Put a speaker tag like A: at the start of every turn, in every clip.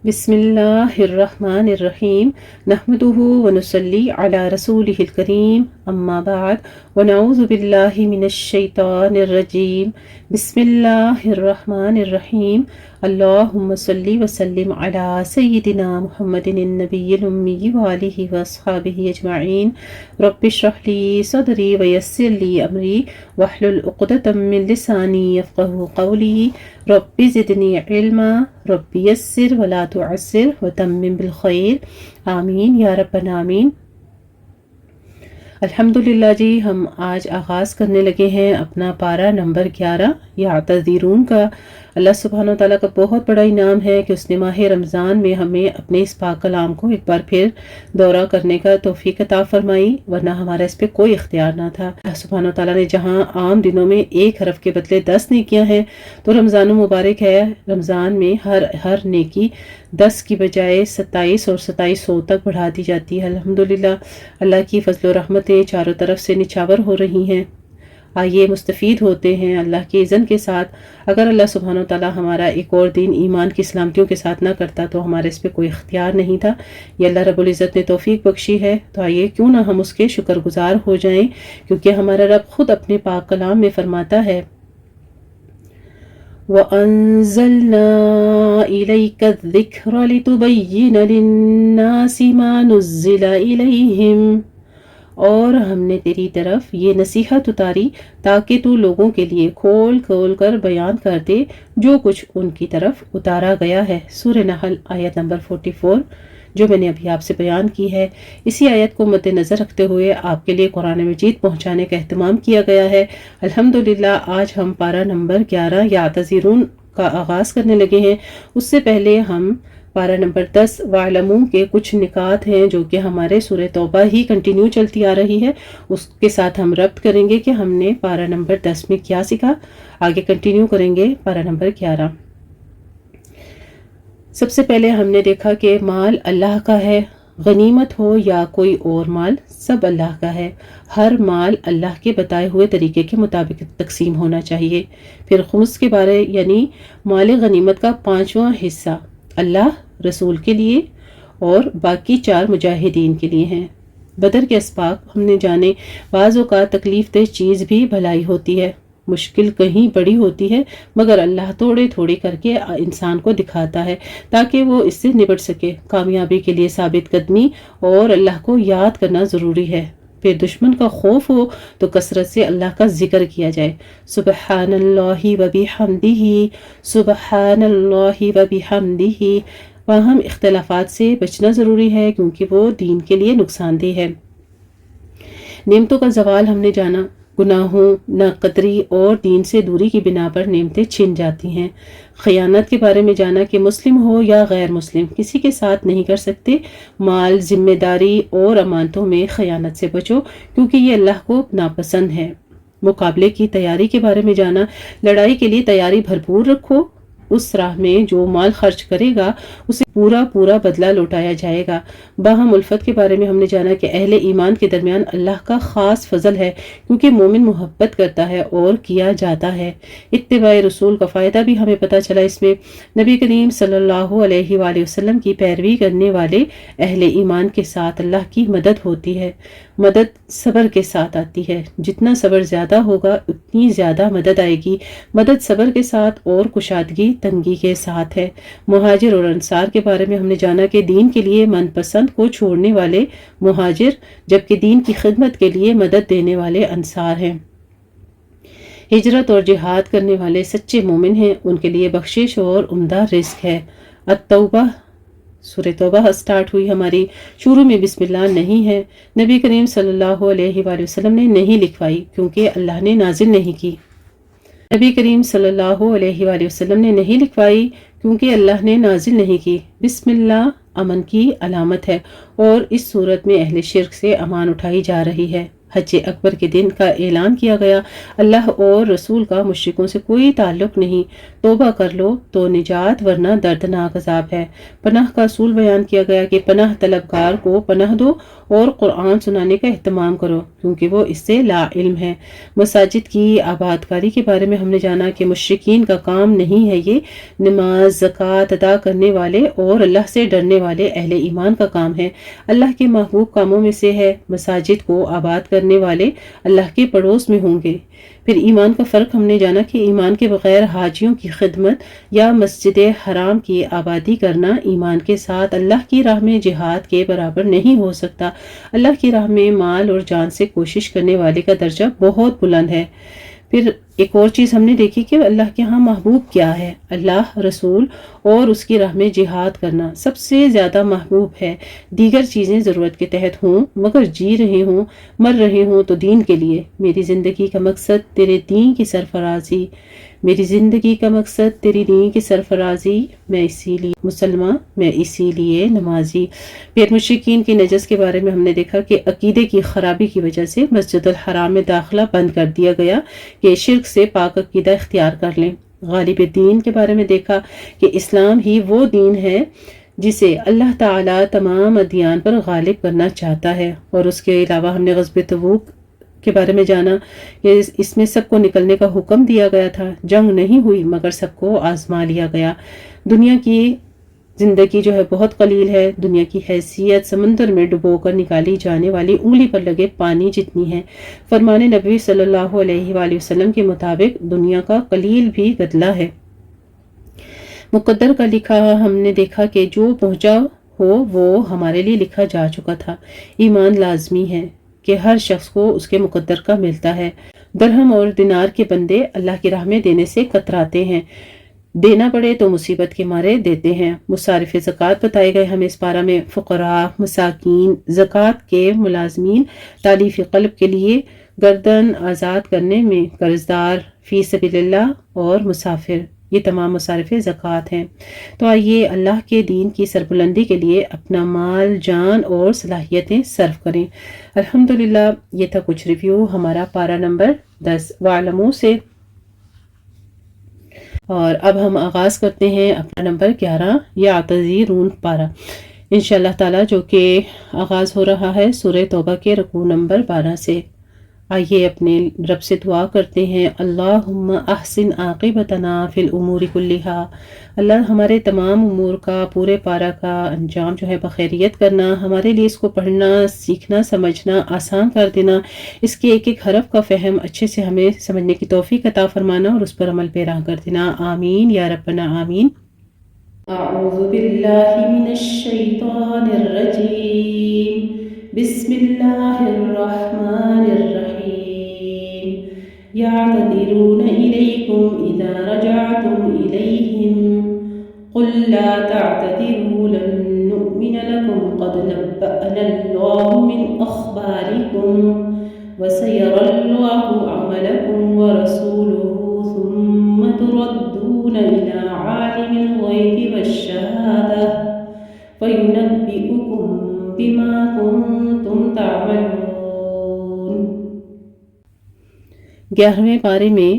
A: بسم اللہ الرحمن الرحیم نحمدہ ونصلی علی رسولہ الکریم اما بعد ونعوذ باللہ من الشیطان الرجیم بسم اللہ الرحمن الرحیم اللہم صلی وسلم علی سیدنا محمد النبی الامی وآلہ واصحابہ اجمعین رب اشرح لی صدری ویسر لی امری واحلل عقدۃ من لسانی یفقہوا قولی رب زدنی علما رب یسر ولا تعسر وتمم بالخیر آمین یا ربنا آمین۔ الحمدللہ جی، ہم آج آغاز کرنے لگے ہیں اپنا پارہ نمبر 11 یعتذرون کا۔ اللہ سبحانہ و تعالیٰ کا بہت بڑا انعام ہے کہ اس نے ماہ رمضان میں ہمیں اپنے اس پاک کلام کو ایک بار پھر دورہ کرنے کا توفیق عطا فرمائی، ورنہ ہمارا اس پہ کوئی اختیار نہ تھا۔ اللہ سبحانہ و تعالیٰ نے جہاں عام دنوں میں 1 حرف کے بدلے 10 نیکیاں ہیں، تو رمضان مبارک ہے، رمضان میں ہر نیکی 10 کی بجائے 27 اور 2700 تک بڑھا دی جاتی ہے۔ الحمدللہ اللہ کی فضل و رحمتیں چاروں طرف سے نچھاور ہو رہی ہیں۔ آئیے مستفید ہوتے ہیں اللہ کے اذن کے ساتھ۔ اگر اللہ سبحانہ و تعالیٰ ہمارا ایک اور دن ایمان کی سلامتیوں کے ساتھ نہ کرتا تو ہمارے اس پہ کوئی اختیار نہیں تھا۔ یہ اللہ رب العزت نے توفیق بخشی ہے، تو آئیے کیوں نہ ہم اس کے شکر گزار ہو جائیں، کیونکہ ہمارا رب خود اپنے پاک کلام میں فرماتا ہے وَأَنزَلْنَا إِلَيْكَ الذِّكْرَ لِتُبَيِّنَ لِلنَّاسِ مَا نُزِّلَ إِلَيْهِمْ، اور ہم نے تیری طرف یہ نصیحت اتاری تاکہ تو لوگوں کے لیے کھول کھول کر بیان کر دے جو کچھ ان کی طرف اتارا گیا ہے۔ سورہ نحل آیت نمبر 44 جو میں نے ابھی آپ سے بیان کی ہے، اسی آیت کو مد نظر رکھتے ہوئے آپ کے لیے قرآن مجید پہنچانے کا اہتمام کیا گیا ہے۔ الحمدللہ آج ہم پارہ نمبر 11 یعتذرون کا آغاز کرنے لگے ہیں۔ اس سے پہلے ہم پارہ نمبر 10 وَاعْلَمُوا کے کچھ نکات ہیں جو کہ ہمارے سورہ توبہ ہی کنٹینیو چلتی آ رہی ہے، اس کے ساتھ ہم ربط کریں گے کہ ہم نے پارہ نمبر 10 میں کیا سیکھا۔ آگے کنٹینیو کریں گے پارہ نمبر 11۔ سب سے پہلے ہم نے دیکھا کہ مال اللہ کا ہے، غنیمت ہو یا کوئی اور مال، سب اللہ کا ہے۔ ہر مال اللہ کے بتائے ہوئے طریقے کے مطابق تقسیم ہونا چاہیے۔ پھر خمس کے بارے یعنی مال غنیمت کا 5واں حصہ اللہ، رسول کے لیے اور باقی 4 مجاہدین کے لیے ہیں۔ بدر کے اسباق ہم نے جانے، بعض اوقات تکلیف دہ چیز بھی بھلائی ہوتی ہے، مشکل کہیں بڑی ہوتی ہے، مگر اللہ تھوڑے تھوڑے کر کے انسان کو دکھاتا ہے تاکہ وہ اس سے نبٹ سکے۔ کامیابی کے لیے ثابت قدمی اور اللہ کو یاد کرنا ضروری ہے۔ پھر دشمن کا خوف ہو تو کثرت سے اللہ کا ذکر کیا جائے، سبحان اللہ و بحمدہ، سبحان اللہ و بحمدہ۔ باہم اختلافات سے بچنا ضروری ہے کیونکہ وہ دین کے لیے نقصان دہ ہے۔ نعمتوں کا زوال ہم نے جانا، گناہوں، ناقدری اور دین سے دوری کی بنا پر نعمتیں چھن جاتی ہیں۔ خیانت کے بارے میں جانا کہ مسلم ہو یا غیر مسلم کسی کے ساتھ نہیں کر سکتے۔ مال، ذمہ داری اور امانتوں میں خیانت سے بچو کیونکہ یہ اللہ کو ناپسند ہے۔ مقابلے کی تیاری کے بارے میں جانا، لڑائی کے لیے تیاری بھرپور رکھو، اس راہ میں جو مال خرچ کرے گا اسے پورا بدلہ لوٹایا جائے گا۔ باہم الفت کے بارے میں ہم نے جانا کہ اہل ایمان کے درمیان اللہ کا خاص فضل ہے کیونکہ مومن محبت کرتا ہے اور کیا جاتا ہے۔ اتباع رسول کا فائدہ بھی ہمیں پتہ چلا، اس میں نبی کریم صلی اللہ علیہ وآلہ وسلم کی پیروی کرنے والے اہل ایمان کے ساتھ اللہ کی مدد ہوتی ہے۔ مدد صبر کے ساتھ آتی ہے، جتنا صبر زیادہ ہوگا اتنی زیادہ مدد آئے گی۔ مدد صبر کے ساتھ اور کشادگی تنگی کے ساتھ ہے۔ مہاجر اور انصار کے بارے میں ہم نے جانا کہ دین کے لیے من پسند کو چھوڑنے والے مہاجر جبکہ دین کی خدمت کے لیے مدد دینے والے انصار ہیں۔ ہجرت اور جہاد کرنے والے سچے مومن ہیں، ان کے لیے بخشش اور عمدہ رزق ہے۔ التوبہ، سورہ توبہ سٹارٹ ہوئی ہماری، شروع میں بسم اللہ نہیں ہے۔ نبی کریم صلی اللہ علیہ وآلہ وسلم نے نہیں لکھوائی کیونکہ اللہ نے نازل نہیں کی۔ نبی کریم صلی اللہ علیہ وآلہ وسلم نے نہیں لکھوائی کیونکہ اللہ نے نازل نہیں کی۔ بسم اللہ امن کی علامت ہے اور اس صورت میں اہل شرک سے امان اٹھائی جا رہی ہے۔ حج اکبر کے دن کا اعلان کیا گیا، اللہ اور رسول کا مشرکوں سے کوئی تعلق نہیں، توبہ کر لو تو نجات ورنہ دردناک عذاب ہے۔ پناہ کا اصول بیان کیا گیا کہ پناہ طلبگار کو پناہ دو اور قرآن سنانے کا اہتمام کرو کیونکہ وہ اس سے لا علم ہے۔ مساجد کی آبادکاری کے بارے میں ہم نے جانا کہ مشرکین کا کام نہیں ہے، یہ نماز زکوٰۃ ادا کرنے والے اور اللہ سے ڈرنے والے اہل ایمان کا کام ہے۔ اللہ کے محبوب کاموں میں سے ہے، مساجد کو آباد کرنے والے اللہ کے پڑوس میں ہوں گے۔ پھر ایمان کا فرق ہم نے جانا کہ ایمان کے بغیر حاجیوں کی خدمت یا مسجد حرام کی آبادی کرنا ایمان کے ساتھ اللہ کی راہ میں جہاد کے برابر نہیں ہو سکتا۔ اللہ کی راہ میں مال اور جان سے کوشش کرنے والے کا درجہ بہت بلند ہے۔ پھر ایک اور چیز ہم نے دیکھی کہ اللہ کے ہاں محبوب کیا ہے، اللہ، رسول اور اس کی راہ میں جہاد کرنا سب سے زیادہ محبوب ہے۔ دیگر چیزیں ضرورت کے تحت ہوں مگر جی رہے ہوں مر رہے ہوں تو دین کے لیے۔ میری زندگی کا مقصد تیرے دین کی سرفرازی، میری زندگی کا مقصد تیری دین کی سرفرازی، میں اسی لیے مسلمان، میں اسی لیے نمازی۔ پھر مشرکین کی نجس کے بارے میں ہم نے دیکھا کہ عقیدے کی خرابی کی وجہ سے مسجد الحرام میں داخلہ بند کر دیا گیا کہ شرک سے پاک عقیدہ اختیار کر لیں۔ غالب دین کے بارے میں دیکھا کہ اسلام ہی وہ دین ہے جسے اللہ تعالیٰ تمام ادیان پر غالب کرنا چاہتا ہے۔ اور اس کے علاوہ ہم نے غزوہ تبوک کے بارے میں جانا کہ اس میں سب کو نکلنے کا حکم دیا گیا تھا، جنگ نہیں ہوئی مگر سب کو آزما لیا گیا۔ دنیا کی زندگی جو ہے بہت قلیل ہے، دنیا کی حیثیت سمندر میں ڈبو کر نکالی جانے والی انگلی پر لگے پانی جتنی ہے۔ فرمان نبی صلی اللہ علیہ وآلہ وسلم کے مطابق دنیا کا قلیل بھی گدلا ہے۔ مقدر کا لکھا ہم نے دیکھا کہ جو پہنچا ہو وہ ہمارے لیے لکھا جا چکا تھا۔ ایمان لازمی ہے کہ ہر شخص کو اس کے مقدر کا ملتا ہے۔ درہم اور دینار کے بندے اللہ کی راہ میں دینے سے کتراتے ہیں، دینا پڑے تو مصیبت کے مارے دیتے ہیں۔ مصارف زکوٰۃ بتائے گئے ہمیں اس پارہ میں، فقراء، مساکین، زکوٰۃ کے ملازمین، تالیف قلب کے لیے گردن آزاد کرنے میں قرضدار، فی سبیل اللہ اور مسافر، یہ تمام مصارف زکوٰۃ ہیں۔ تو آئیے اللہ کے دین کی سربلندی کے لیے اپنا مال، جان اور صلاحیتیں صرف کریں۔ الحمدللہ یہ تھا کچھ ریویو ہمارا پارہ نمبر 10 وَاعْلَمُوا سے، اور اب ہم آغاز کرتے ہیں اپنا نمبر 11 یعتذرون پارہ انشاءاللہ تعالی، جو کہ آغاز ہو رہا ہے سورہ توبہ کے رکوع نمبر 12 سے۔ آئیے اپنے رب سے دعا کرتے ہیں، اللہم احسن عاقبتنا فی الامور کلہا، اللہ ہمارے تمام امور کا، پورے پارہ کا انجام جو ہے بخیریت کرنا، ہمارے لیے اس کو پڑھنا، سیکھنا، سمجھنا آسان کر دینا، اس کے ایک ایک حرف کا فہم اچھے سے ہمیں سمجھنے کی توفیق عطا فرمانا اور اس پر عمل پیرا کر دینا، آمین یا ربنا آمین۔ اعوذ باللہ من الشیطان الرجیم، بسم اللہ الرحمن الرحیم، یعتذرون الیکم اذا رجعتم الیہم قل لا تعتذروا لن نؤمن لکم قد نبأنا اللہ من اخبارکم وسيرى الله عملكم ورسوله ثم تردون إلى عالم الغيب والشهادة فينبئكم بما كنتم تعملون۔ 11ویں پارے میں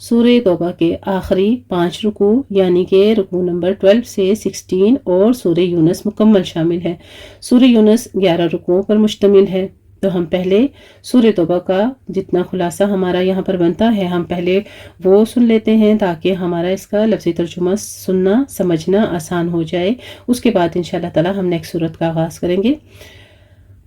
A: سورہ توبہ کے آخری 5 رکوع یعنی کہ رکوع نمبر 12 سے 16 اور سورہ یونس مکمل شامل ہے۔ سورہ یونس 11 رکوعوں پر مشتمل ہے، تو ہم پہلے سورہ توبہ کا جتنا خلاصہ ہمارا یہاں پر بنتا ہے ہم پہلے وہ سن لیتے ہیں تاکہ ہمارا اس کا لفظی ترجمہ سننا سمجھنا آسان ہو جائے۔ اس کے بعد انشاءاللہ تعالی ہم نیکسٹ سورت کا آغاز کریں گے۔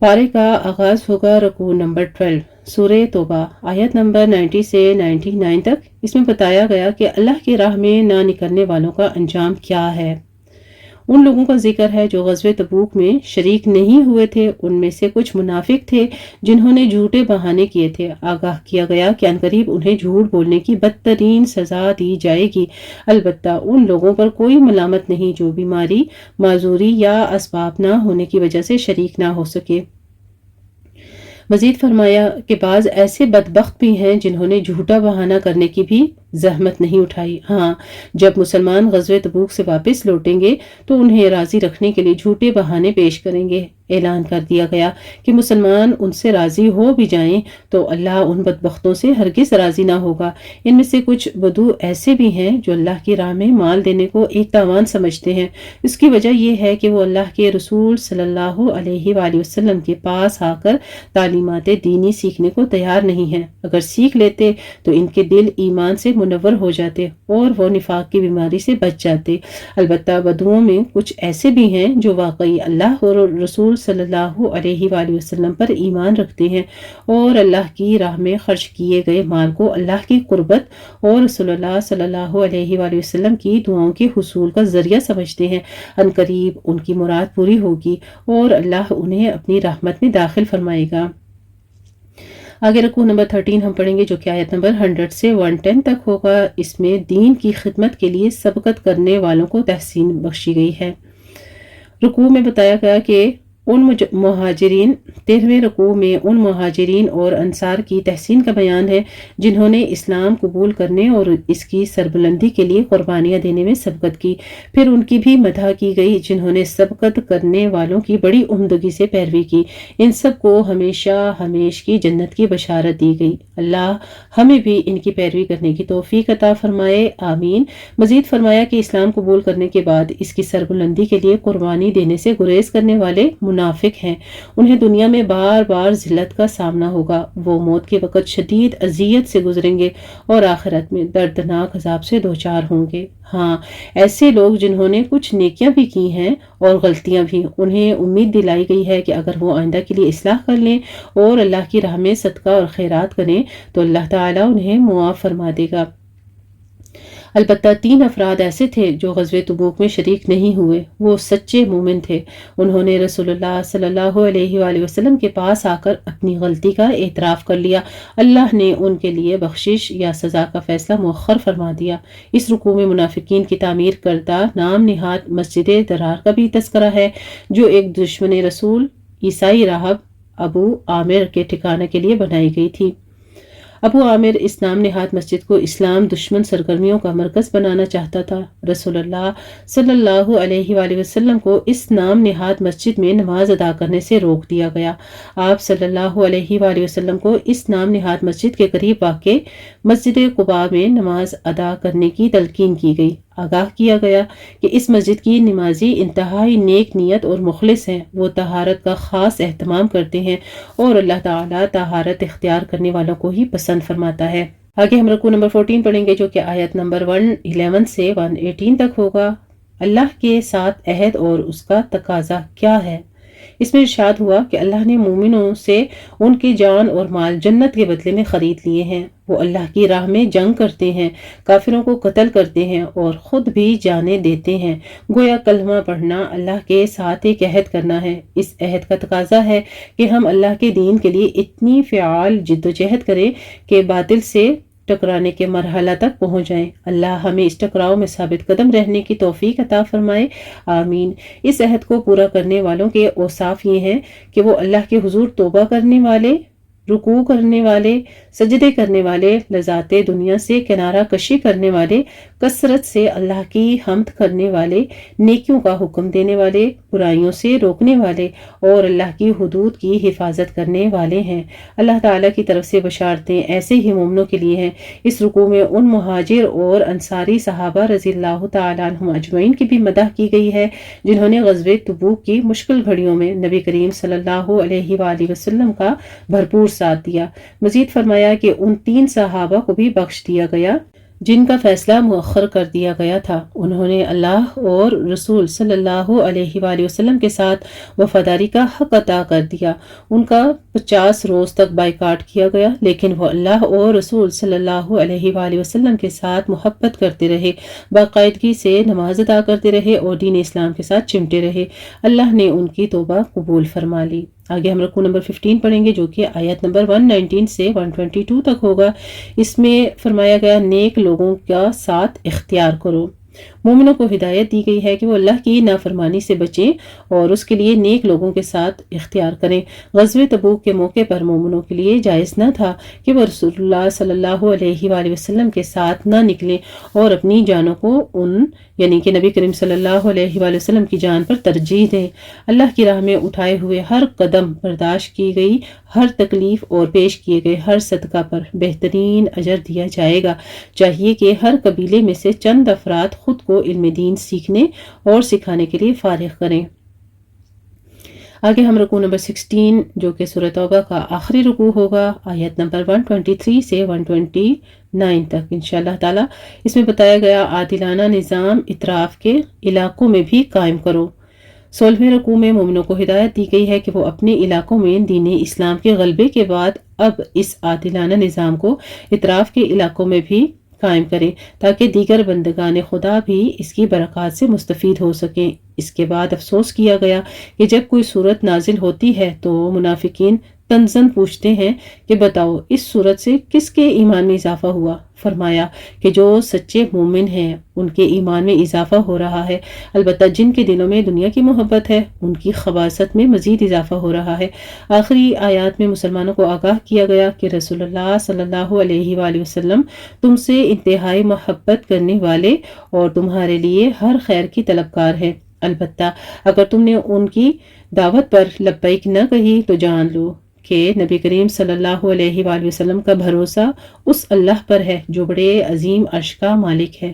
A: پارے کا آغاز ہوگا رکوع نمبر 12 سورہ توبہ آیت نمبر 90 سے 99 تک۔ اس میں بتایا گیا کہ اللہ کی راہ میں نہ نکلنے والوں کا انجام کیا ہے۔ ان لوگوں کا ذکر ہے جو غزوہ تبوک میں شریک نہیں ہوئے تھے، ان میں سے کچھ منافق تھے جنہوں نے جھوٹے بہانے کیے تھے۔ آگاہ کیا گیا کہ عنقریب انہیں جھوٹ بولنے کی بدترین سزا دی جائے گی، البتہ ان لوگوں پر کوئی ملامت نہیں جو بیماری، معذوری یا اسباب نہ ہونے کی وجہ سے شریک نہ ہو سکے۔ مزید فرمایا کہ بعض ایسے بدبخت بھی ہیں جنہوں نے جھوٹا بہانہ کرنے کی بھی زحمت نہیں اٹھائی۔ ہاں، جب مسلمان غزوہ تبوک سے واپس لوٹیں گے تو انہیں راضی رکھنے کے لیے جھوٹے بہانے پیش کریں گے۔ اعلان کر دیا گیا کہ مسلمان ان سے راضی ہو بھی جائیں تو اللہ ان بدبختوں سے ہرگز راضی نہ ہوگا۔ ان میں سے کچھ بدو ایسے بھی ہیں جو اللہ کی راہ میں مال دینے کو ایک تاوان سمجھتے ہیں۔ اس کی وجہ یہ ہے کہ وہ اللہ کے رسول صلی اللہ علیہ وآلہ وسلم کے پاس آ کر تعلیمات دینی سیکھنے کو تیار نہیں ہیں۔ اگر سیکھ لیتے تو ان کے دل ایمان سے منور ہو جاتے اور وہ نفاق کی بیماری سے بچ جاتے۔ البتہ بدوؤں میں کچھ ایسے بھی ہیں جو واقعی اللہ اور رسول صلی اللہ علیہ وآلہ وسلم پر ایمان رکھتے ہیں اور اللہ کی راہ میں خرچ کیے گئے مال کو اللہ کی قربت اور رسول اللہ صلی اللہ علیہ وآلہ وسلم کی دعاؤں کے حصول کا ذریعہ سمجھتے ہیں۔ عنقریب ان کی مراد پوری ہوگی اور اللہ انہیں اپنی رحمت میں داخل فرمائے گا۔ آگے رکوع نمبر 13 ہم پڑھیں گے جو کہ آیت نمبر 100 سے 110 تک ہوگا۔ اس میں دین کی خدمت کے لیے سبقت کرنے والوں کو تحسین بخشی گئی ہے۔ رکوع میں بتایا گیا کہ ان مہاجرین 13ویں رکوع میں ان مہاجرین اور انصار کی تحسین کا بیان ہے جنہوں نے اسلام قبول کرنے اور اس کی سربلندی کے لیے قربانیاں دینے میں سبقت کی۔ پھر ان کی بھی مدح کی گئی جنہوں نے سبقت کرنے والوں کی بڑی عمدگی سے پیروی کی۔ ان سب کو ہمیشہ ہمیش کی جنت کی بشارت دی گئی۔ اللہ ہمیں بھی ان کی پیروی کرنے کی توفیق عطا فرمائے، آمین۔ مزید فرمایا کہ اسلام قبول کرنے کے بعد اس کی سربلندی کے لیے قربانی دینے سے گریز کرنے والے منافق ہیں، انہیں دنیا میں بار بار ذلت کا سامنا ہوگا۔ وہ موت کے وقت شدید اذیت سے گزریں گے اور آخرت میں دردناک عذاب سے دوچار ہوں گے۔ ہاں، ایسے لوگ جنہوں نے کچھ نیکیاں بھی کی ہیں اور غلطیاں بھی، انہیں امید دلائی گئی ہے کہ اگر وہ آئندہ کے لیے اصلاح کر لیں اور اللہ کی راہ میں صدقہ اور خیرات کریں تو اللہ تعالیٰ انہیں معاف فرما دے گا۔ البتہ 3 افراد ایسے تھے جو غزوہ تبوک میں شریک نہیں ہوئے۔ وہ سچے مومن تھے۔ انہوں نے رسول اللہ صلی اللہ علیہ وآلہ وسلم کے پاس آ کر اپنی غلطی کا اعتراف کر لیا۔ اللہ نے ان کے لیے بخشش یا سزا کا فیصلہ مؤخر فرما دیا۔ اس رکوع میں منافقین کی تعمیر کردہ نام نہاد مسجد درار کا بھی تذکرہ ہے جو ایک دشمن رسول عیسائی راہب ابو عامر کے ٹھکانے کے لیے بنائی گئی تھی۔ ابو عامر اس نام نہاد مسجد کو اسلام دشمن سرگرمیوں کا مرکز بنانا چاہتا تھا۔ رسول اللہ صلی اللہ علیہ وآلہ وسلم کو اس نام نہاد مسجد میں نماز ادا کرنے سے روک دیا گیا۔ آپ صلی اللہ علیہ وآلہ وسلم کو اس نام نہاد مسجد کے قریب واقع مسجد قباء میں نماز ادا کرنے کی تلقین کی گئی۔ آگاہ کیا گیا کہ اس مسجد کی نمازی انتہائی نیک نیت اور مخلص ہیں۔ وہ طہارت کا خاص اہتمام کرتے ہیں اور اللہ تعالیٰ طہارت اختیار کرنے والوں کو ہی پسند فرماتا ہے۔ آگے ہم رکوع نمبر 14 پڑھیں گے جو کہ آیت نمبر 111 سے 118 تک ہوگا۔ اللہ کے ساتھ عہد اور اس کا تقاضا کیا ہے؟ اس میں ارشاد ہوا کہ اللہ نے مومنوں سے ان کی جان اور مال جنت کے بدلے میں خرید لیے ہیں۔ وہ اللہ کی راہ میں جنگ کرتے ہیں، کافروں کو قتل کرتے ہیں اور خود بھی جانیں دیتے ہیں۔ گویا کلمہ پڑھنا اللہ کے ساتھ ایک عہد کرنا ہے۔ اس عہد کا تقاضا ہے کہ ہم اللہ کے دین کے لیے اتنی فعال جدوجہد کریں کہ باطل سے ٹکرانے کے مرحلہ تک پہنچ جائیں۔ اللہ ہمیں اس ٹکراؤ میں ثابت قدم رہنے کی توفیق عطا فرمائے، آمین۔ اس عہد کو پورا کرنے والوں کے اوصاف یہ ہیں کہ وہ اللہ کے حضور توبہ کرنے والے، رکوع کرنے والے، سجدے کرنے والے، لذات دنیا سے کنارہ کشی کرنے والے، کثرت سے اللہ کی حمد کرنے والے، نیکیوں کا حکم دینے والے، برائیوں سے روکنے والے اور اللہ کی حدود کی حفاظت کرنے والے ہیں۔ اللہ تعالیٰ کی طرف سے بشارتیں ایسے ہی مومنوں کے لیے ہیں۔ اس رکوع میں ان مہاجر اور انصاری صحابہ رضی اللہ تعالیٰ عنہم اجمعین کی بھی مدح کی گئی ہے جنہوں نے غزوہ تبوک کی مشکل گھڑیوں میں نبی کریم صلی اللہ علیہ وآلہ وسلم کا بھرپور ساتھ دیا۔ مزید فرمایا کہ ان 3 صحابہ کو بھی بخش دیا گیا جن کا فیصلہ مؤخر کر دیا گیا تھا۔ انہوں نے اللہ اور رسول صلی اللہ علیہ وآلہ وسلم کے ساتھ وفاداری کا حق ادا کر دیا۔ ان کا 50 روز تک بائیکاٹ کیا گیا، لیکن وہ اللہ اور رسول صلی اللہ علیہ وآلہ وسلم کے ساتھ محبت کرتے رہے، باقاعدگی سے نماز ادا کرتے رہے اور دین اسلام کے ساتھ چمٹے رہے۔ اللہ نے ان کی توبہ قبول فرما لی۔ آگے ہم رکوع نمبر 15 پڑھیں گے جو کہ آیت نمبر 119 سے 122 تک ہوگا۔ اس میں فرمایا گیا نیک لوگوں کا ساتھ اختیار کرو، مومنوں کو ہدایت دی گئی ہے کہ وہ اللہ کی نافرمانی سے بچیں اور اس کے لیے نیک لوگوں کے ساتھ اختیار کریں۔ غزوہ تبوک کے موقع پر مومنوں کے لیے جائز نہ تھا کہ وہ رسول اللہ صلی اللہ علیہ وآلہ وسلم کے ساتھ نہ نکلیں اور اپنی جانوں کو یعنی کہ نبی کریم صلی اللہ علیہ وآلہ وسلم کی جان پر ترجیح دیں۔ اللہ کی راہ میں اٹھائے ہوئے ہر قدم، برداشت کی گئی ہر تکلیف اور پیش کیے گئے ہر صدقہ پر بہترین اجر دیا جائے گا۔ چاہیے کہ ہر قبیلے میں سے چند افراد خود کو علم دین سیکھنے اور سکھانے کے لیے فارغ کریں۔ آگے ہم رکوع نمبر 16 جو کہ سورہ توبہ کا آخری رکوع ہوگا، آیت نمبر 123 سے 129 تک انشاءاللہ تعالی۔ اس میں بتایا گیا عادلانہ نظام اطراف کے علاقوں میں بھی قائم کرو۔ 16ویں رکوع میں مومنوں کو ہدایت دی گئی ہے کہ وہ اپنے علاقوں میں دین اسلام کے غلبے کے بعد اب اس عادلانہ نظام کو اطراف کے علاقوں میں بھی قائم کریں تاکہ دیگر بندگان خدا بھی اس کی برکات سے مستفید ہو سکیں۔ اس کے بعد افسوس کیا گیا کہ جب کوئی صورت نازل ہوتی ہے تو منافقین تنزن پوچھتے ہیں کہ بتاؤ اس صورت سے کس کے ایمان میں اضافہ ہوا؟ فرمایا کہ جو سچے مومن ہیں ان کے ایمان میں اضافہ ہو رہا ہے، البتہ جن کے دلوں میں دنیا کی محبت ہے ان کی خباثت میں مزید اضافہ ہو رہا ہے۔ آخری آیات میں مسلمانوں کو آگاہ کیا گیا کہ رسول اللہ صلی اللہ علیہ وآلہ وسلم تم سے انتہائی محبت کرنے والے اور تمہارے لیے ہر خیر کی طلبگار ہیں، البتہ اگر تم نے ان کی دعوت پر لبیک نہ کہی تو جان لو کہ نبی کریم صلی اللہ علیہ وآلہ وسلم کا بھروسہ اس اللہ پر ہے جو بڑے عظیم عرش کا مالک ہے۔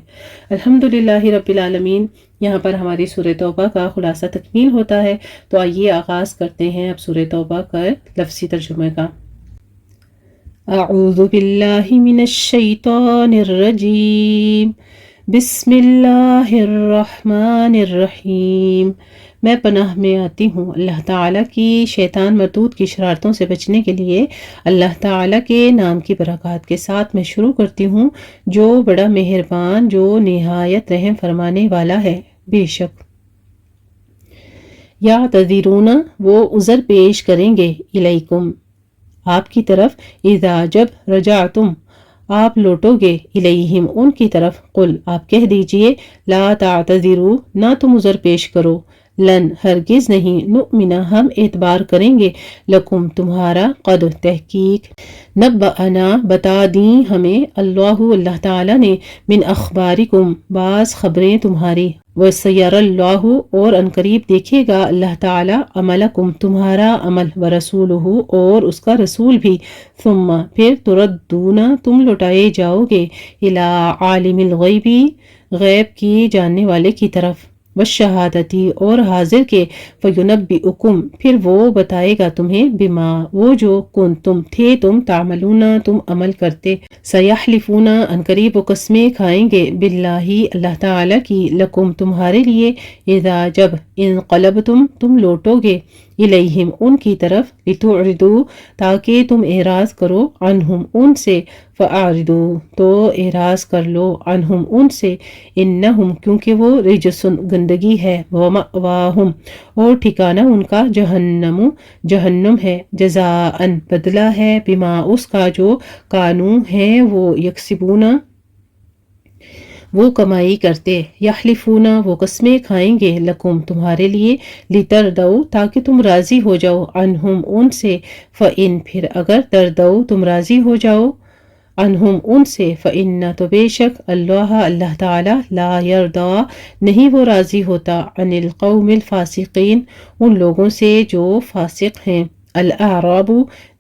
A: الحمدللہ رب العالمین۔ یہاں پر ہماری سورہ توبہ کا خلاصہ تکمیل ہوتا ہے، تو آئیے آغاز کرتے ہیں اب سورہ توبہ کا لفظی ترجمے کا۔ اعوذ باللہ من الشیطان الرجیم، بسم اللہ الرحمن الرحیم۔ میں پناہ میں آتی ہوں اللہ تعالیٰ کی شیطان مردود کی شرارتوں سے بچنے کے لیے۔ اللہ تعالیٰ کے نام کی برکات کے ساتھ میں شروع کرتی ہوں جو بڑا مہربان، جو نہایت رحم فرمانے والا ہے۔ بے شک یا تذرون، وہ عذر پیش کریں گے، الیکم، آپ کی طرف، اذا، جب، رجعتم، آپ لوٹو گے، الیہم، ان کی طرف، قل، آپ کہہ دیجئے، لا تعتذروا، نہ تم عذر پیش کرو، لن، ہرگز نہیں، نؤمن، ہم اعتبار کریں گے، لکم، تمہارا، قد، تحقیق، نبأنا، بتا دیں ہمیں، اللہ تعالیٰ نے، من اخبارکم، بعض خبریں تمہاری، وَسَيَرَ اللَّهُ، اور عنقریب دیکھے گا اللہ تعالیٰ، عملکم، تمہارا عمل، وَرَسُولُهُ، اور اس کا رسول بھی، ثم، پھر، تردون، تم لوٹائے جاؤ گے، الی عالم الغیب، غیب کی جاننے والے کی طرف، والشہادتی، اور حاضر کے، فینبئکم، پھر وہ بتائے گا تمہیں، بما، وہ جو، کنتم، تھے تم، تعملون، تم عمل کرتے، سیحلفون، عنقریب وہ قسمیں کھائیں گے، باللہ، اللہ تعالیٰ کی، لکم، تمہارے لیے، اذا، جب، انقلبتم، تم لوٹو گے، الیہم، ان کی طرف، لتعرضوا، تاکہ تم اعراض کرو، عنہم، ان سے، فاعرضوا، تو اعراض کر لو، عنہم، ان سے، انہم، کیونکہ وہ، رجسن، گندگی ہے، ومأواہم، اور ٹھکانہ ان کا، جہنم ہے، جزاءً، بدلہ ہے، بما، اس کا جو، کانو، ہیں وہ، یکسبون، وہ کمائی کرتے، یحلفون، وہ قسمیں کھائیں گے، لکم، تمہارے لیے، لتردوا، تاکہ تم راضی ہو جاؤ، عنہم، ان سے، فإن، پھر اگر، تردوا، تم راضی ہو جاؤ، عنہم، ان سے، فإن، تو بے شک، اللہ تعالیٰ، لا یرضی، نہیں وہ راضی ہوتا، عن القوم الفاسقین، ان لوگوں سے جو فاسق ہیں، الاعراب،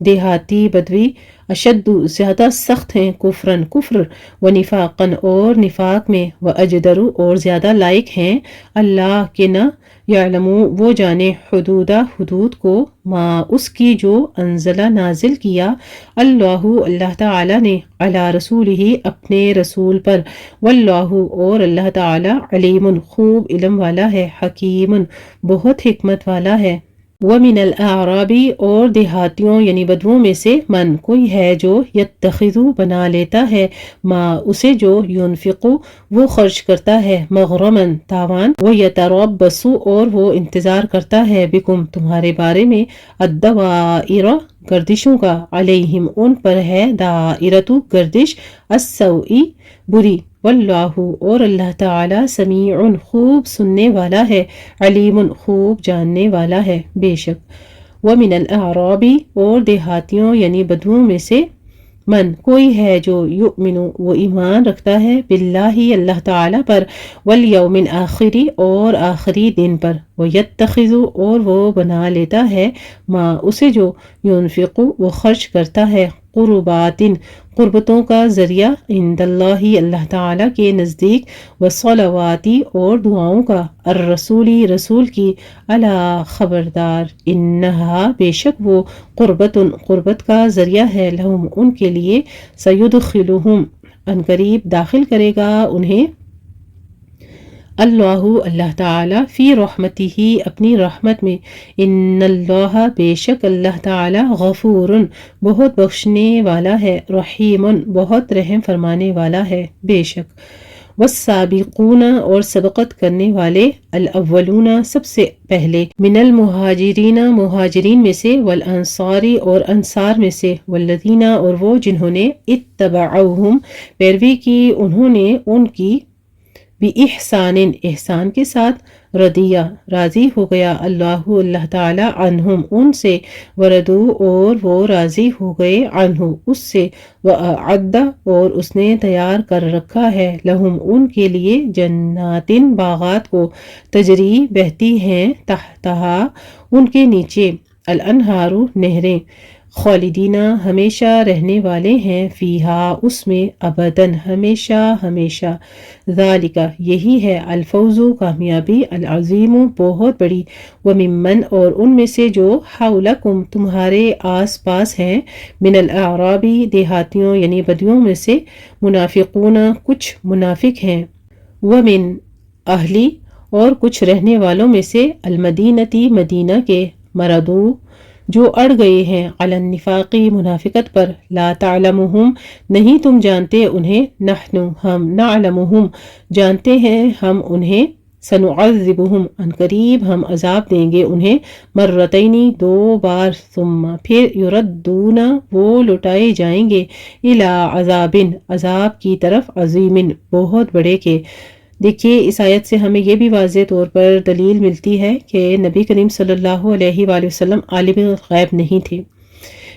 A: دیہاتی، بدوی، اشد، زیادہ سخت ہیں، کفراً، کفر، ونفاقاً، اور نفاق میں، واجدر، اور زیادہ لائق ہیں، اللہ کے نہ، یعلمو، وہ جانے، حدود کو، ما، اس کی جو، انزلہ، نازل کیا، اللہ تعالیٰ نے، علی رسولہ، اپنے رسول پر، واللہ، اور اللہ تعالیٰ، علیم، خوب علم والا ہے، حکیم، بہت حکمت والا ہے۔ وَمِنَ الْأَعْرَابِ، اور دیہاتیوں یعنی بدوؤں میں سے، من، کوئی ہے جو، یتخذ، بنا لیتا ہے، ما، اسے جو، ينفق، وہ خرچ کرتا ہے، مغرماً، تاوان، وَيَتَرَبَّصُ، اور وہ انتظار کرتا ہے، بکم، تمہارے بارے میں، الدَّوَائِرَ، گردشوں کا، علیہم، ان پر ہے، دائرۃ، گردش، السوء، بری، واللہ اور اللہ تعالی سمیع خوب سننے والا ہے، علیم خوب جاننے والا ہے بے شک۔ ومن الاعراب اور دیہاتیوں یعنی بدوؤں میں سے من کوئی ہے جو یؤمن وہ ایمان رکھتا ہے باللہ اللہ تعالی پر، والیوم الآخر اور آخری دن پر، ویتخذ اور وہ بنا لیتا ہے ما اسے جو ينفق وہ خرچ کرتا ہے، قربات قربتوں کا ذریعہ، عند اللہ اللہ تعالی کے نزدیک، والصلوات اور دعاؤں کا، الرسولی رسول کی، الا خبردار، انہا بے شک وہ قربت کا ذریعہ ہے، لہم ان کے لیے، سیدخلہم ان قریب داخل کرے گا انہیں، اللہ تعالی فی رحمتہ اپنی رحمت میں، ان اللہ بے شک اللہ تعالی غفور بہت بخشنے والا ہے، رحیم بہت رحم فرمانے والا ہے بے شک۔ والسابقون اور سبقت کرنے والے، الاولون سب سے پہلے، من المہاجرین مہاجرین میں سے، والانصار اور انصار میں سے، والذین اور وہ جنہوں نے، اتبعوہم پیروی کی انہوں نے ان کی، بِإِحْسَانٍ احسان کے ساتھ، رضیہ راضی ہو گیا، اللہ تعالی عنہم ان سے، وردو اور وہ راضی ہو گئے، عنہ اس سے، وأعد اور اس نے تیار کر رکھا ہے، لہم ان کے لیے، جنات باغات کو، تجری بہتی ہیں، تحتہا ان کے نیچے، الانہار نہریں، خالدینہ ہمیشہ رہنے والے ہیں، فیہا اس میں، ابداً ہمیشہ ہمیشہ، ذالک یہی ہے، الفوز کامیابی، العظیم بہت بڑی، وممن اور ان میں سے جو، حولکم تمہارے آس پاس ہیں، من الاعراب دیہاتیوں یعنی بدوؤں میں سے، منافقون کچھ منافق ہیں، ومن اہلی اور کچھ رہنے والوں میں سے، المدینتی مدینہ کے، مردو جو اڑ گئے ہیں، علی النفاق منافقت پر، لا تعلمہم نہیں تم جانتے انہیں، نحن ہم، نعلمہم جانتے ہیں ہم انہیں، سنعذبہم ان قریب ہم عذاب دیں گے انہیں، مرتین دو بار، ثم پھر، یردون وہ لٹائے جائیں گے، الی عذاب عذاب کی طرف، عظیم بہت بڑے کے۔ دیکھیے اس آیت سے ہمیں یہ بھی واضح طور پر دلیل ملتی ہے کہ نبی کریم صلی اللہ علیہ وآلہ وسلم عالم غیب نہیں تھے،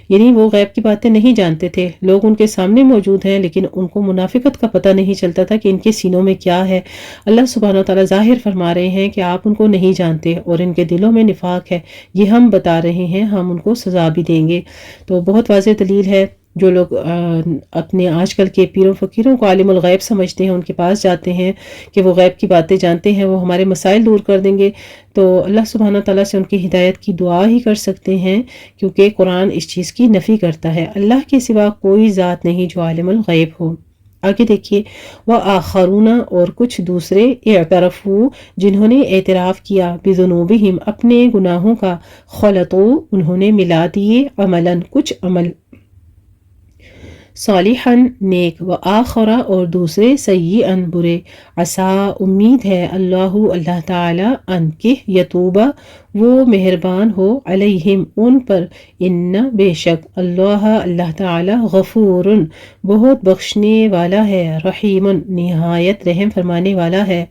A: یعنی وہ غیب کی باتیں نہیں جانتے تھے، لوگ ان کے سامنے موجود ہیں لیکن ان کو منافقت کا پتہ نہیں چلتا تھا کہ ان کے سینوں میں کیا ہے۔ اللہ سبحانہ وتعالیٰ ظاہر فرما رہے ہیں کہ آپ ان کو نہیں جانتے اور ان کے دلوں میں نفاق ہے، یہ ہم بتا رہے ہیں، ہم ان کو سزا بھی دیں گے۔ تو بہت واضح دلیل ہے، جو لوگ اپنے آج کل کے پیروں فقیروں کو عالم الغیب سمجھتے ہیں، ان کے پاس جاتے ہیں کہ وہ غیب کی باتیں جانتے ہیں، وہ ہمارے مسائل دور کر دیں گے، تو اللہ سبحانہ تعالیٰ سے ان کی ہدایت کی دعا ہی کر سکتے ہیں، کیونکہ قرآن اس چیز کی نفی کرتا ہے، اللہ کے سوا کوئی ذات نہیں جو عالم الغیب ہو۔ آگے دیکھیے، وآخرون اور کچھ دوسرے، اعترفوا جنہوں نے اعتراف کیا، بذنوبہم اپنے گناہوں کا، خلطوا انہوں نے ملا دیے، عملاً کچھ عمل، صالحاً نیک، وآخر اور دوسرے، سیئاً برے، عسیٰ امید ہے، اللہ تعالی ان کہ، یتوبہ وہ مہربان ہو، علیہم ان پر، ان بے شک، اللہ تعالی غفور بہت بخشنے والا ہے، رحیم نہایت رحم فرمانے والا ہے